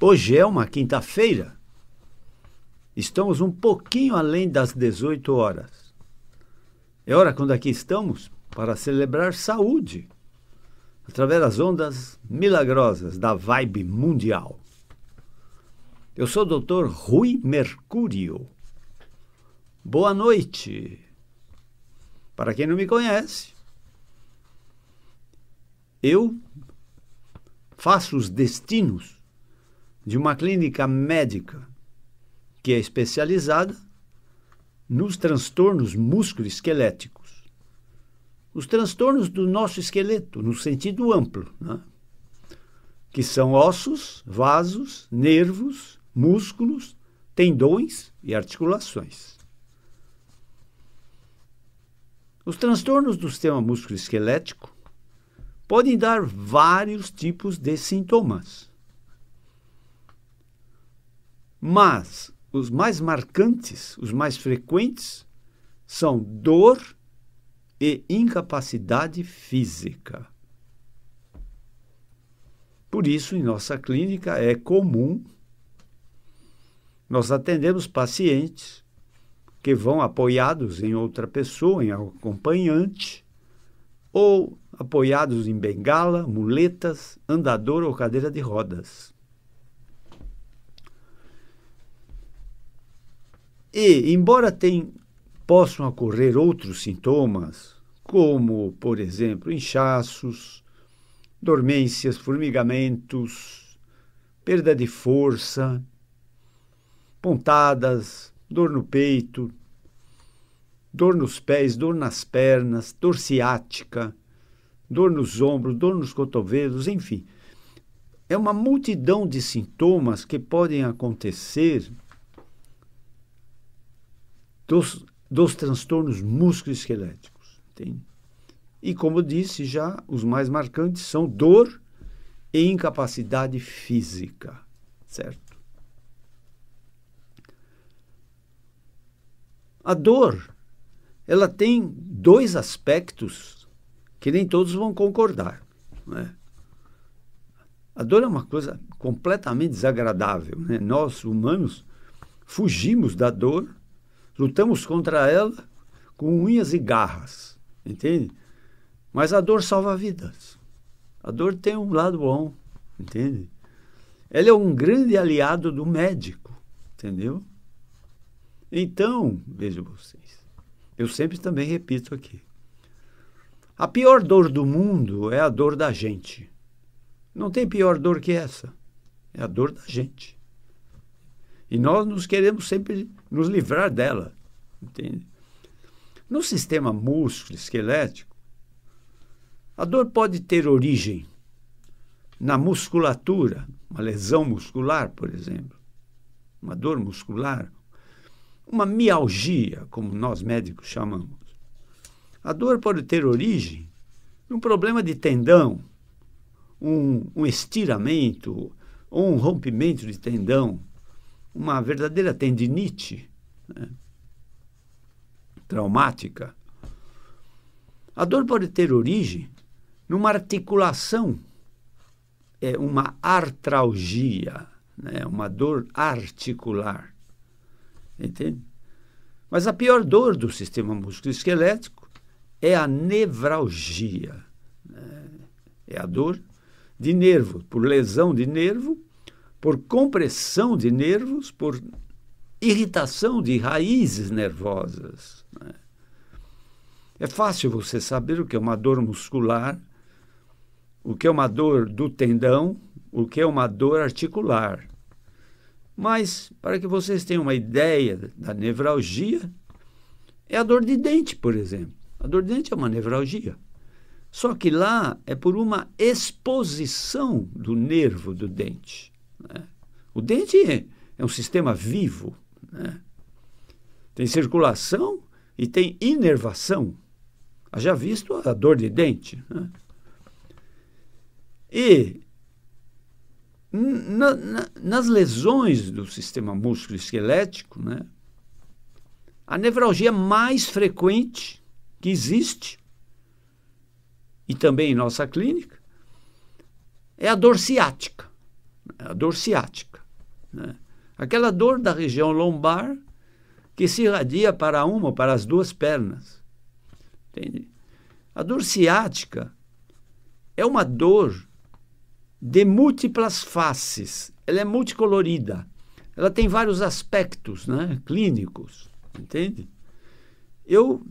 Hoje é uma quinta-feira. Estamos um pouquinho além das 18 horas. É hora quando aqui estamos para celebrar saúde, através das ondas milagrosas da vibe mundial. Eu sou o Dr. Rui Mercúrio. Boa noite. Para quem não me conhece, eu faço os destinos de uma clínica médica que é especializada nos transtornos musculoesqueléticos. Os transtornos do nosso esqueleto, no sentido amplo, né? Que são ossos, vasos, nervos, músculos, tendões e articulações. Os transtornos do sistema musculoesquelético podem dar vários tipos de sintomas. Mas os mais marcantes, os mais frequentes, são dor e incapacidade física. Por isso, em nossa clínica é comum nós atendemos pacientes que vão apoiados em outra pessoa, em acompanhante, ou apoiados em bengala, muletas, andador ou cadeira de rodas. E, embora possam ocorrer outros sintomas, como, por exemplo, inchaços, dormências, formigamentos, perda de força, pontadas, dor no peito, dor nos pés, dor nas pernas, dor ciática, dor nos ombros, dor nos cotovelos, enfim. É uma multidão de sintomas que podem acontecer dos transtornos musculoesqueléticos. Entende? E, como disse já, os mais marcantes são dor e incapacidade física, certo? A dor, ela tem dois aspectos que nem todos vão concordar, não é? A dor é uma coisa completamente desagradável, né? Nós, humanos, fugimos da dor, lutamos contra ela com unhas e garras, entende? Mas a dor salva vidas. A dor tem um lado bom, entende? Ela é um grande aliado do médico, entendeu? Então, vejam vocês, eu sempre também repito aqui, a pior dor do mundo é a dor da gente. Não tem pior dor que essa, é a dor da gente. E nós nos queremos sempre nos livrar dela, entende? No sistema musculoesquelético, a dor pode ter origem na musculatura, uma lesão muscular, por exemplo, uma dor muscular, uma mialgia, como nós médicos chamamos. A dor pode ter origem num problema de tendão, um estiramento ou um rompimento de tendão, uma verdadeira tendinite, né, traumática. A dor pode ter origem numa articulação, uma artralgia, né, uma dor articular. Entende? Mas a pior dor do sistema musculoesquelético é a nevralgia, né? É a dor de nervo, por lesão de nervo, por compressão de nervos, por irritação de raízes nervosas, né? É fácil você saber o que é uma dor muscular, o que é uma dor do tendão, o que é uma dor articular. Mas, para que vocês tenham uma ideia da nevralgia, é a dor de dente, por exemplo. A dor de dente é uma nevralgia. Só que lá é por uma exposição do nervo do dente, né? O dente é um sistema vivo, né? Tem circulação e tem inervação. Haja visto a dor de dente, né? E nas lesões do sistema musculoesquelético, né, a nevralgia mais frequente que existe, e também em nossa clínica, é a dor ciática. a dor ciática, né? Aquela dor da região lombar que se irradia para uma ou para as duas pernas. Entende? A dor ciática é uma dor de múltiplas faces, ela é multicolorida, ela tem vários aspectos, né, clínicos, entende? Eu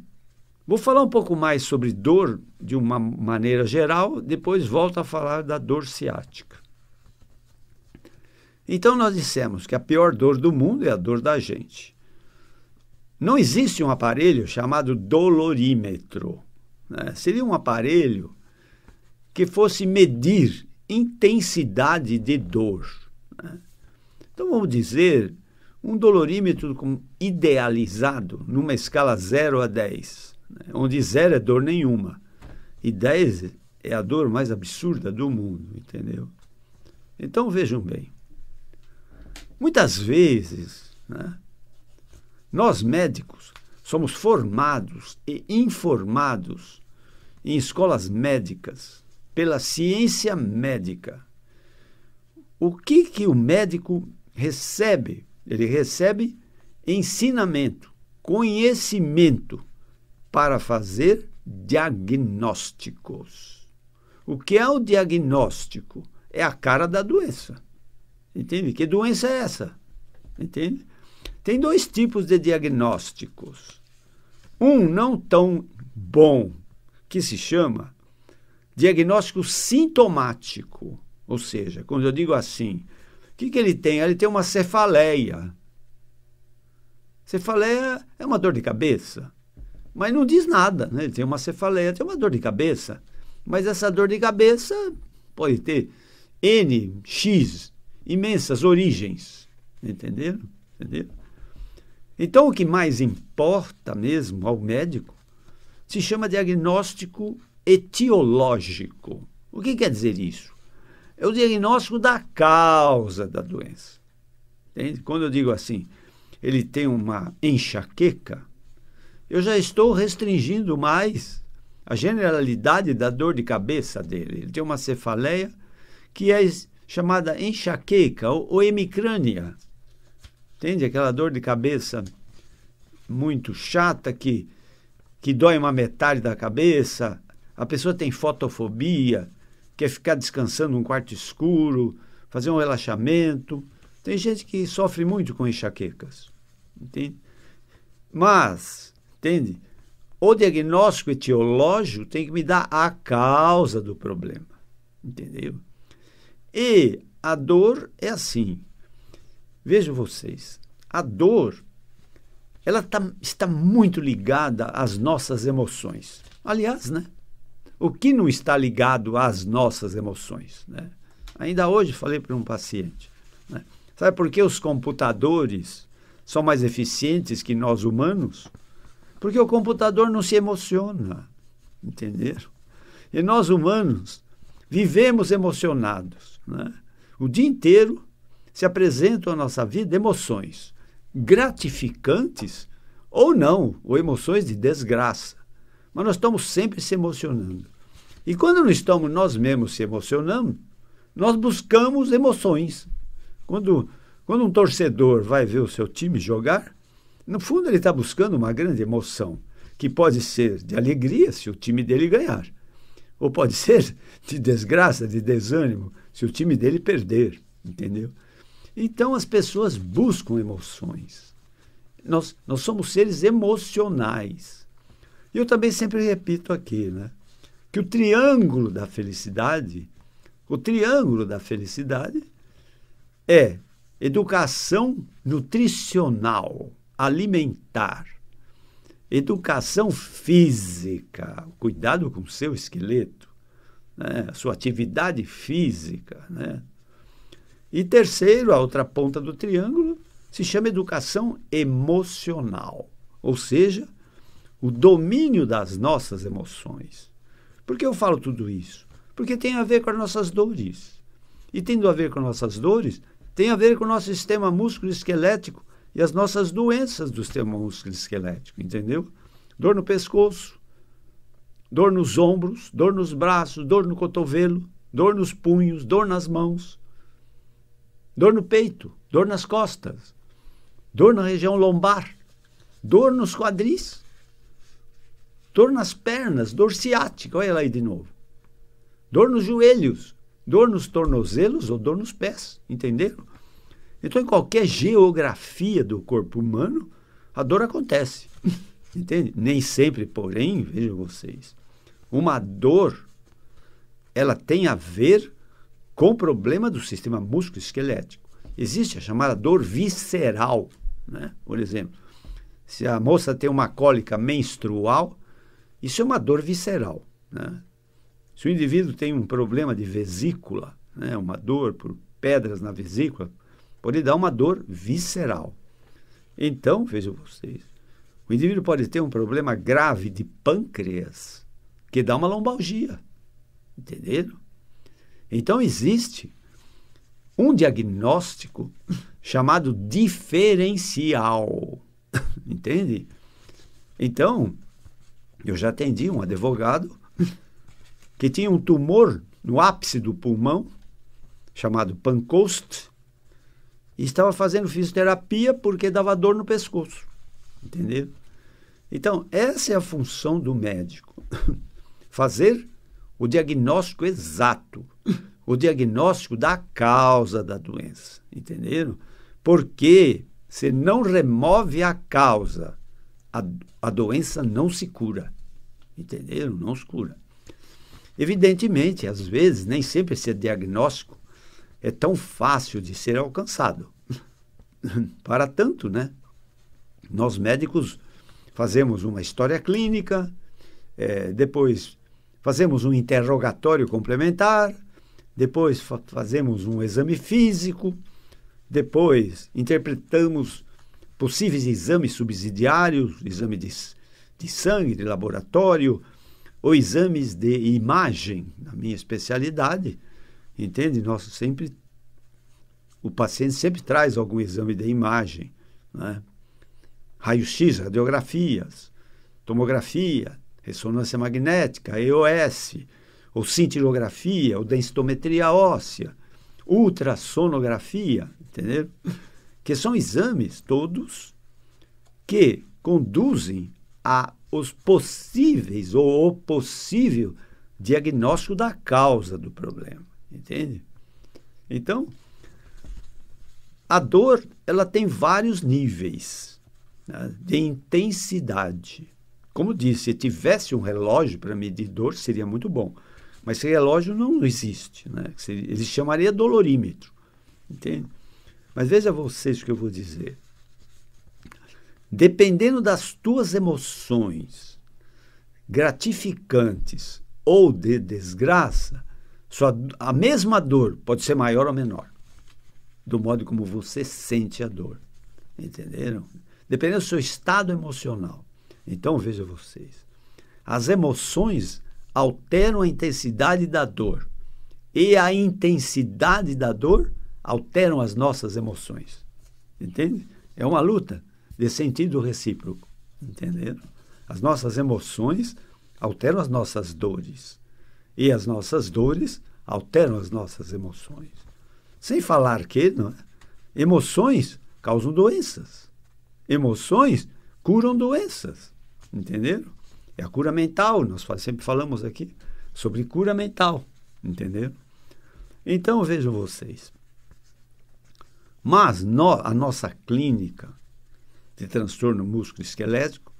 vou falar um pouco mais sobre dor de uma maneira geral, depois volto a falar da dor ciática. Então nós dissemos que a pior dor do mundo é a dor da gente. Não existe um aparelho chamado dolorímetro, né? Seria um aparelho que fosse medir intensidade de dor, né? Então vamos dizer, um dolorímetro idealizado numa escala 0 a 10, né? Onde 0 é dor nenhuma e 10 é a dor mais absurda do mundo, entendeu? Então vejam bem, muitas vezes, né, nós médicos somos formados e informados em escolas médicas pela ciência médica. O que o médico recebe? Ele recebe ensinamento, conhecimento para fazer diagnósticos. O que é o diagnóstico? É a cara da doença. Entende? Que doença é essa? Entende? Tem dois tipos de diagnósticos. Um não tão bom, que se chama diagnóstico sintomático. Ou seja, quando eu digo assim, o que ele tem? Ele tem uma cefaleia. Cefaleia é uma dor de cabeça, mas não diz nada, né? Ele tem uma cefaleia, tem uma dor de cabeça, mas essa dor de cabeça pode ter N, X, imensas origens, entenderam? Entenderam? Então, o que mais importa mesmo ao médico se chama diagnóstico etiológico. O que quer dizer isso? É o diagnóstico da causa da doença. Entende? Quando eu digo assim, ele tem uma enxaqueca, eu já estou restringindo mais a generalidade da dor de cabeça dele. Ele tem uma cefaleia que é chamada enxaqueca ou hemicrânia. Entende? Aquela dor de cabeça muito chata que dói uma metade da cabeça. A pessoa tem fotofobia, quer ficar descansando num quarto escuro, fazer um relaxamento. Tem gente que sofre muito com enxaquecas. Entende? Mas, entende? O diagnóstico etiológico tem que me dar a causa do problema. Entendeu? E a dor é assim. Vejam vocês, a dor ela está muito ligada às nossas emoções. Aliás, né? O que não está ligado às nossas emoções, né? Ainda hoje falei para um paciente, né? Sabe por que os computadores são mais eficientes que nós humanos? Porque o computador não se emociona, entenderam? E nós humanos vivemos emocionados, né? O dia inteiro se apresentam à nossa vida emoções gratificantes ou não, ou emoções de desgraça. Mas nós estamos sempre se emocionando. E quando não estamos nós mesmos se emocionando, nós buscamos emoções. Quando um torcedor vai ver o seu time jogar, no fundo ele está buscando uma grande emoção, que pode ser de alegria se o time dele ganhar, ou pode ser de desgraça, de desânimo, se o time dele perder, entendeu? Então as pessoas buscam emoções. Nós somos seres emocionais. E eu também sempre repito aqui, né, que o triângulo da felicidade é educação nutricional, alimentar, educação física, cuidado com o seu esqueleto, né, a sua atividade física, né? E terceiro, a outra ponta do triângulo, se chama educação emocional, ou seja, o domínio das nossas emoções. Por que eu falo tudo isso? Porque tem a ver com as nossas dores. E tendo a ver com nossas dores, tem a ver com o nosso sistema músculo-esquelético e as nossas doenças do sistema músculo-esquelético, entendeu? Dor no pescoço, dor nos ombros, dor nos braços, dor no cotovelo, dor nos punhos, dor nas mãos. dor no peito, dor nas costas, dor na região lombar, dor nos quadris, dor nas pernas, dor ciática, olha lá aí de novo. Dor nos joelhos, dor nos tornozelos ou dor nos pés, entenderam? Então, em qualquer geografia do corpo humano, a dor acontece, entende? Nem sempre, porém, vejam vocês, uma dor, ela tem a ver com o problema do sistema músculo-esquelético. Existe a chamada dor visceral, né? Por exemplo, se a moça tem uma cólica menstrual, isso é uma dor visceral, né? Se o indivíduo tem um problema de vesícula, né, uma dor por pedras na vesícula, pode dar uma dor visceral. Então, vejam vocês, o indivíduo pode ter um problema grave de pâncreas, que dá uma lombalgia, entenderam? Então, existe um diagnóstico chamado diferencial, entende? Então, eu já atendi um advogado que tinha um tumor no ápice do pulmão, chamado Pancoast, e estava fazendo fisioterapia porque dava dor no pescoço, entendeu? Então, essa é a função do médico, fazer o diagnóstico exato, o diagnóstico da causa da doença, entenderam? Porque se não remove a causa, a doença não se cura, entenderam? Não se cura. Evidentemente, às vezes, nem sempre esse diagnóstico é tão fácil de ser alcançado. Para tanto, né? Nós médicos fazemos uma história clínica, depois fazemos um interrogatório complementar, depois fazemos um exame físico, depois interpretamos possíveis exames subsidiários, exame de sangue, de laboratório, ou exames de imagem, na minha especialidade, entende? O paciente sempre traz algum exame de imagem, né? Raio-X, radiografias, tomografia, ressonância magnética, EOS, ou cintilografia, ou densitometria óssea, ultrassonografia, entendeu? Que são exames todos que conduzem a os possíveis ou o possível diagnóstico da causa do problema, entende? Então, a dor, ela tem vários níveis, né, de intensidade. Como disse, se tivesse um relógio para medir dor, seria muito bom. Mas esse relógio não existe, né? Ele chamaria dolorímetro, entende? Mas veja vocês o que eu vou dizer. Dependendo das tuas emoções gratificantes ou de desgraça, a mesma dor pode ser maior ou menor, do modo como você sente a dor. Entenderam? Dependendo do seu estado emocional. Então, veja vocês. As emoções alteram a intensidade da dor. E a intensidade da dor alteram as nossas emoções. Entende? É uma luta de sentido recíproco, entenderam? As nossas emoções alteram as nossas dores, e as nossas dores alteram as nossas emoções. Sem falar que, não é? Emoções causam doenças, emoções curam doenças, entenderam? É a cura mental, nós sempre falamos aqui sobre cura mental, entenderam? Então, vejam vocês, mas a nossa clínica de transtorno músculo-esquelético,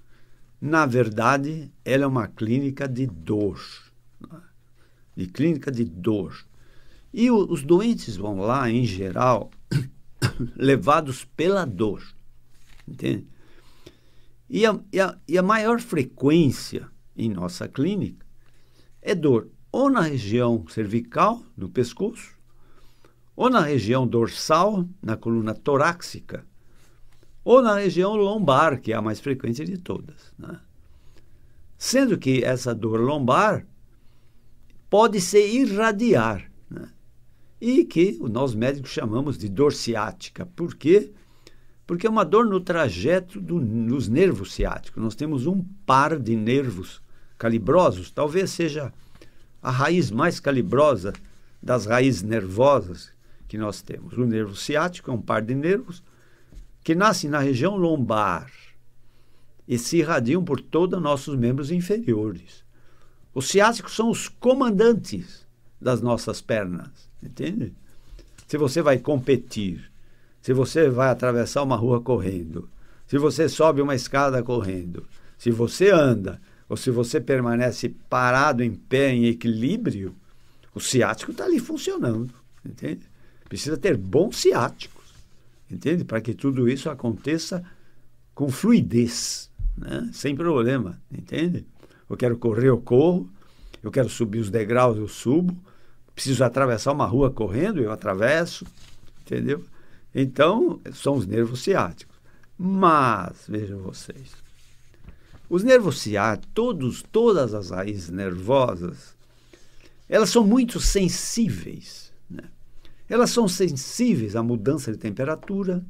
na verdade, ela é uma clínica de dor. De clínica de dor. E os doentes vão lá, em geral, levados pela dor. Entende? E a maior frequência em nossa clínica é dor ou na região cervical, no pescoço, ou na região dorsal, na coluna torácica, ou na região lombar, que é a mais frequente de todas, né? Sendo que essa dor lombar pode se irradiar, né? E que nós médicos chamamos de dor ciática. Por quê? Porque é uma dor no trajeto dos nervos ciáticos. Nós temos um par de nervos calibrosos, talvez seja a raiz mais calibrosa das raízes nervosas que nós temos. O nervo ciático é um par de nervos que nascem na região lombar e se irradiam por todos os nossos membros inferiores. Os ciáticos são os comandantes das nossas pernas, entende? Se você vai competir, se você vai atravessar uma rua correndo, se você sobe uma escada correndo, se você anda ou se você permanece parado em pé, em equilíbrio, o ciático está ali funcionando, entende? Precisa ter bons ciáticos, entende? Para que tudo isso aconteça com fluidez, né? Sem problema, entende? Eu quero correr, eu corro. Eu quero subir os degraus, eu subo. Preciso atravessar uma rua correndo, eu atravesso, entendeu? Então, são os nervos ciáticos. Mas, vejam vocês, os nervos ciáticos, todas as raízes nervosas, elas são muito sensíveis, né? Elas são sensíveis à mudança de temperatura,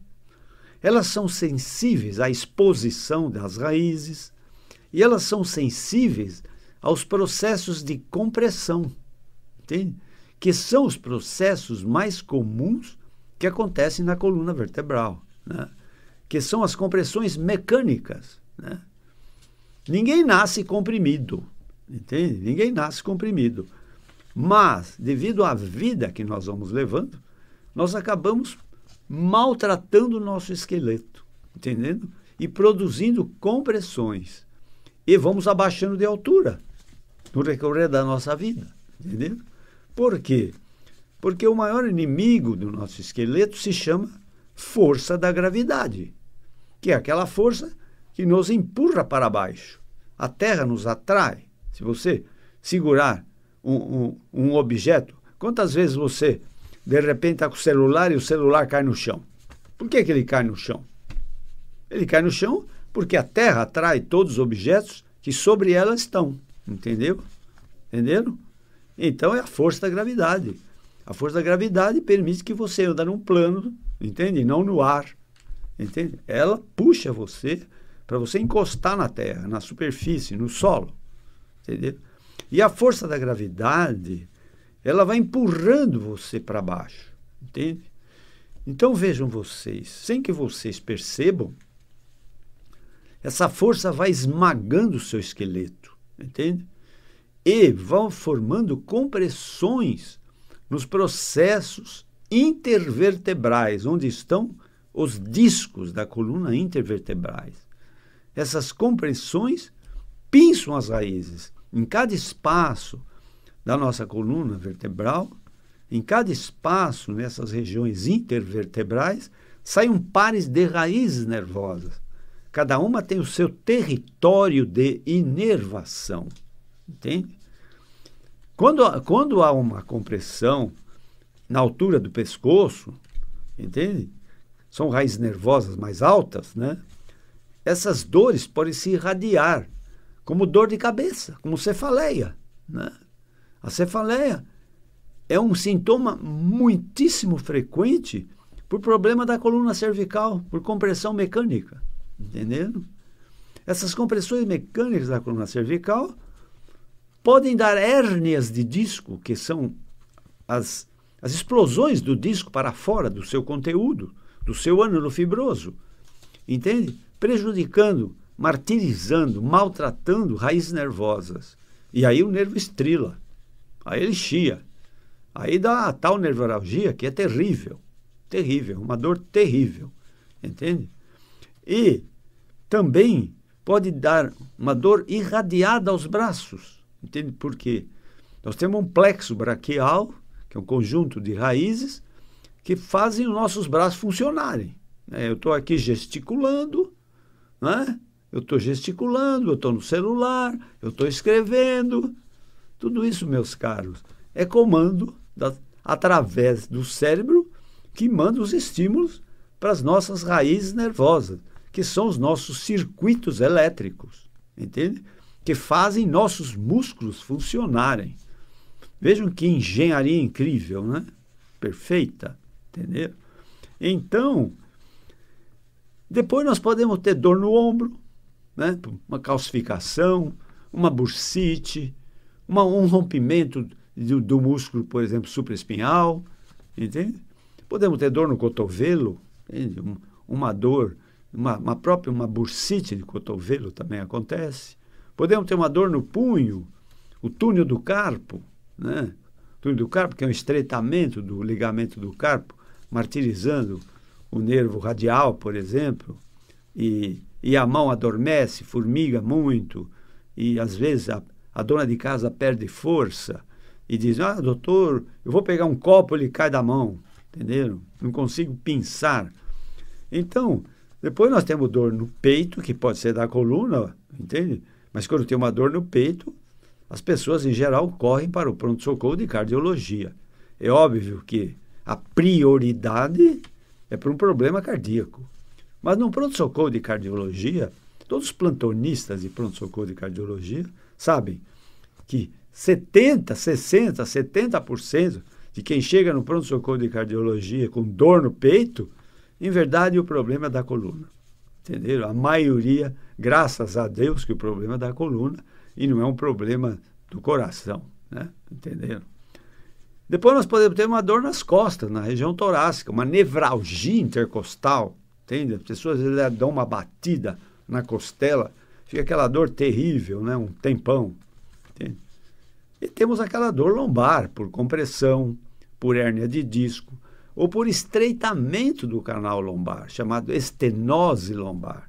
elas são sensíveis à exposição das raízes e elas são sensíveis aos processos de compressão, entende? Que são os processos mais comuns que acontecem na coluna vertebral, né? Que são as compressões mecânicas, né? Ninguém nasce comprimido, entende? Ninguém nasce comprimido. Mas, devido à vida que nós vamos levando, nós acabamos maltratando o nosso esqueleto, entendendo? E produzindo compressões. E vamos abaixando de altura no decorrer da nossa vida, entendeu? Por quê? Porque o maior inimigo do nosso esqueleto se chama força da gravidade, que é aquela força que nos empurra para baixo. A Terra nos atrai. Se você segurar um objeto, quantas vezes você, de repente, está com o celular e o celular cai no chão? Por que ele cai no chão? Ele cai no chão porque a Terra atrai todos os objetos que sobre ela estão. Entendeu? Entenderam? Então é a força da gravidade. A força da gravidade permite que você ande num plano, entende? Não no ar. Entende? Ela puxa você para você encostar na terra, na superfície, no solo. Entendeu? E a força da gravidade, ela vai empurrando você para baixo. Entende? Então vejam vocês, sem que vocês percebam, essa força vai esmagando o seu esqueleto. Entende? E vão formando compressões nos processos intervertebrais, onde estão os discos da coluna intervertebrais. Essas compressões pinçam as raízes. Em cada espaço da nossa coluna vertebral, em cada espaço nessas regiões intervertebrais, saem pares de raízes nervosas. Cada uma tem o seu território de inervação. Entende? Quando há uma compressão na altura do pescoço, entende? São raízes nervosas mais altas, né? Essas dores podem se irradiar como dor de cabeça, como cefaleia, né? A cefaleia é um sintoma muitíssimo frequente por problema da coluna cervical, por compressão mecânica, entendendo? Essas compressões mecânicas da coluna cervical podem dar hérnias de disco, que são as explosões do disco para fora do seu conteúdo, do seu ânulo fibroso, entende? Prejudicando, martirizando, maltratando raízes nervosas. E aí o nervo estrila, aí ele chia, aí dá a tal neuralgia que é terrível, terrível, uma dor terrível, entende? E também pode dar uma dor irradiada aos braços, entende por quê? Nós temos um plexo braquial, que é um conjunto de raízes que fazem os nossos braços funcionarem. Eu estou aqui gesticulando, né? Eu estou no celular, eu estou escrevendo. Tudo isso, meus caros, é comando através do cérebro que manda os estímulos para as nossas raízes nervosas, que são os nossos circuitos elétricos, entende? Que fazem nossos músculos funcionarem. Vejam que engenharia incrível, né? Perfeita, entendeu? Então, depois nós podemos ter dor no ombro, né? Uma calcificação, uma bursite, um rompimento do músculo, por exemplo, supraespinhal, entende? Podemos ter dor no cotovelo, entende? Uma dor, uma bursite de cotovelo também acontece. Podemos ter uma dor no punho, o túnel do carpo, né? O túnel do carpo, que é um estreitamento do ligamento do carpo, martirizando o nervo radial, por exemplo, e a mão adormece, formiga muito, e às vezes a dona de casa perde força e diz, doutor, eu vou pegar um copo, ele cai da mão, entenderam? Não consigo pinçar. Então, depois nós temos dor no peito, que pode ser da coluna, entende? Mas quando tem uma dor no peito, as pessoas em geral correm para o pronto-socorro de cardiologia. É óbvio que a prioridade é para um problema cardíaco. Mas no pronto-socorro de cardiologia, todos os plantonistas de pronto-socorro de cardiologia sabem que 70%, 60%, 70% de quem chega no pronto-socorro de cardiologia com dor no peito, em verdade o problema é da coluna. Entenderam? A maioria, graças a Deus, que o problema é da coluna e não é um problema do coração, né? Entenderam? Depois nós podemos ter uma dor nas costas, na região torácica, uma nevralgia intercostal, entende? As pessoas dão uma batida na costela, fica aquela dor terrível, né? Um tempão, entende? E temos aquela dor lombar, por compressão, por hérnia de disco, ou por estreitamento do canal lombar, chamado estenose lombar.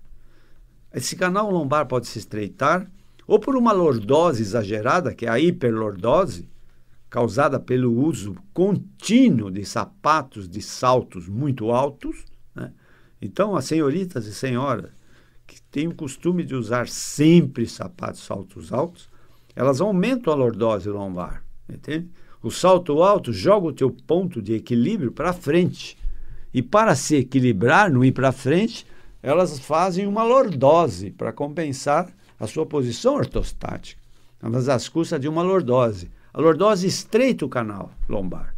Esse canal lombar pode se estreitar ou por uma lordose exagerada, que é a hiperlordose, causada pelo uso contínuo de sapatos de saltos muito altos, né? Então, as senhoritas e senhoras que têm o costume de usar sempre sapatos saltos altos, elas aumentam a lordose lombar, entende? O salto alto joga o teu ponto de equilíbrio para frente. E para se equilibrar, não ir para frente, elas fazem uma lordose para compensar a sua posição ortostática. Elas às custas de uma lordose. A lordose estreita o canal lombar,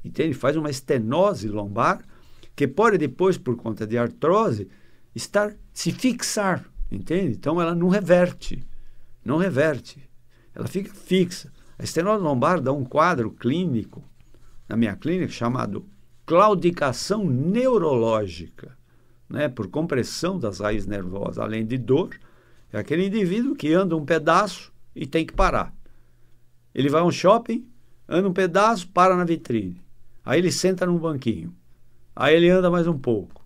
entende? Faz uma estenose lombar que pode depois, por conta de artrose, se fixar, entende? Então ela não reverte, ela fica fixa. A estenose lombar dá um quadro clínico, na minha clínica, chamado claudicação neurológica, né? Por compressão das raízes nervosas, além de dor. É aquele indivíduo que anda um pedaço e tem que parar. Ele vai a um shopping, anda um pedaço, para na vitrine. Aí ele senta num banquinho. Aí ele anda mais um pouco.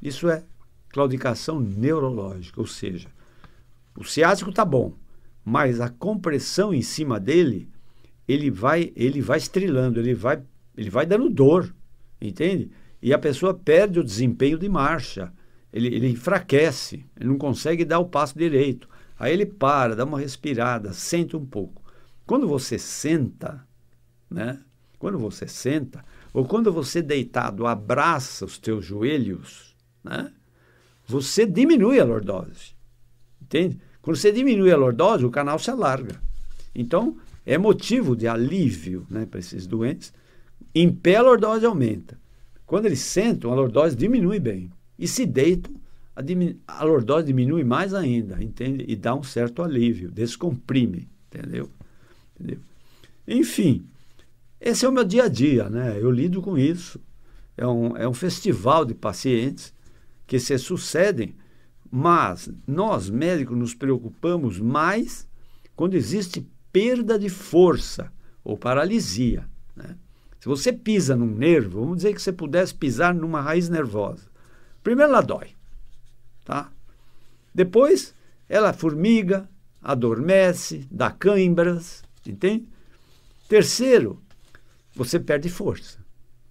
Isso é claudicação neurológica, ou seja, o ciático está bom, mas a compressão em cima dele, ele vai estrilando, ele vai dando dor, entende? E a pessoa perde o desempenho de marcha, ele enfraquece, ele não consegue dar o passo direito. Aí ele para, dá uma respirada, senta um pouco. Quando você senta, né? Quando você senta, ou quando você deitado abraça os teus joelhos, né? Você diminui a lordose, entende? Quando você diminui a lordose, o canal se alarga. Então, é motivo de alívio, né, para esses doentes. Em pé, a lordose aumenta. Quando eles sentam, a lordose diminui bem. E se deitam, a lordose diminui mais ainda, entende? E dá um certo alívio, descomprime, entendeu? Enfim, esse é o meu dia a dia, né? Eu lido com isso. É um festival de pacientes que se sucedem, mas nós, médicos, nos preocupamos mais quando existe perda de força ou paralisia, né? Se você pisa num nervo, vamos dizer que você pudesse pisar numa raiz nervosa. Primeiro ela dói, tá? Depois ela formiga, adormece, dá câimbras, entende? Terceiro, você perde força.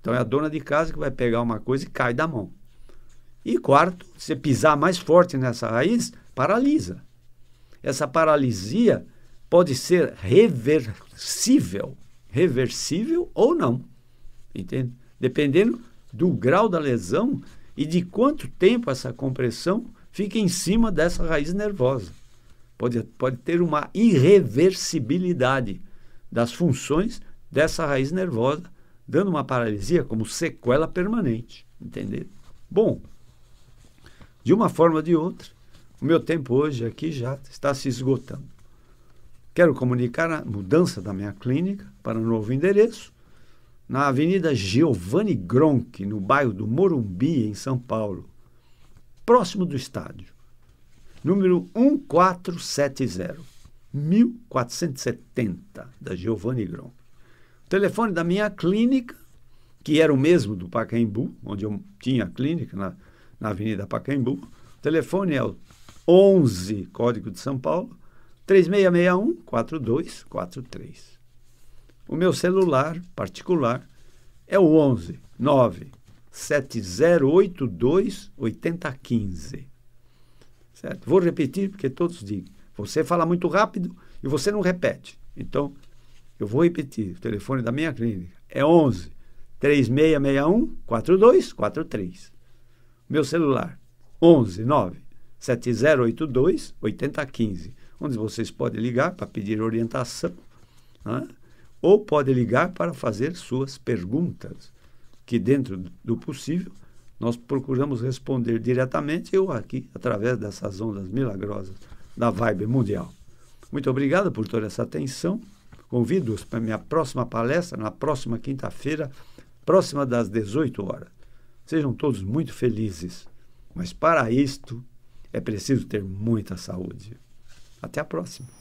Então é a dona de casa que vai pegar uma coisa e cai da mão. E quarto, se pisar mais forte nessa raiz, paralisa. Essa paralisia pode ser reversível ou não, entende? Dependendo do grau da lesão e de quanto tempo essa compressão fica em cima dessa raiz nervosa. Pode ter uma irreversibilidade das funções dessa raiz nervosa, dando uma paralisia como sequela permanente, entendeu? Bom, de uma forma ou de outra, o meu tempo hoje aqui já está se esgotando. Quero comunicar a mudança da minha clínica para um novo endereço, na Avenida Giovanni Gronchi, no bairro do Morumbi, em São Paulo, próximo do estádio. Número 1470, 1470, da Giovanni Gronchi. O telefone da minha clínica, que era o mesmo do Pacaembu, onde eu tinha a clínica, na Avenida Pacaembu. O telefone é o 11, código de São Paulo, 3661-4243. O meu celular particular é o 11 97082 8015. Certo? Vou repetir porque todos dizem. Você fala muito rápido e você não repete. Então, eu vou repetir. O telefone da minha clínica é 11 3661-4243. Meu celular, 11 97082 8015, onde vocês podem ligar para pedir orientação, né? Ou podem ligar para fazer suas perguntas, que dentro do possível nós procuramos responder diretamente, eu aqui, através dessas ondas milagrosas da Vibe Mundial. Muito obrigado por toda essa atenção. Convido-os para a minha próxima palestra, na próxima quinta-feira, próxima das 18 horas. Sejam todos muito felizes, mas para isto é preciso ter muita saúde. Até a próxima.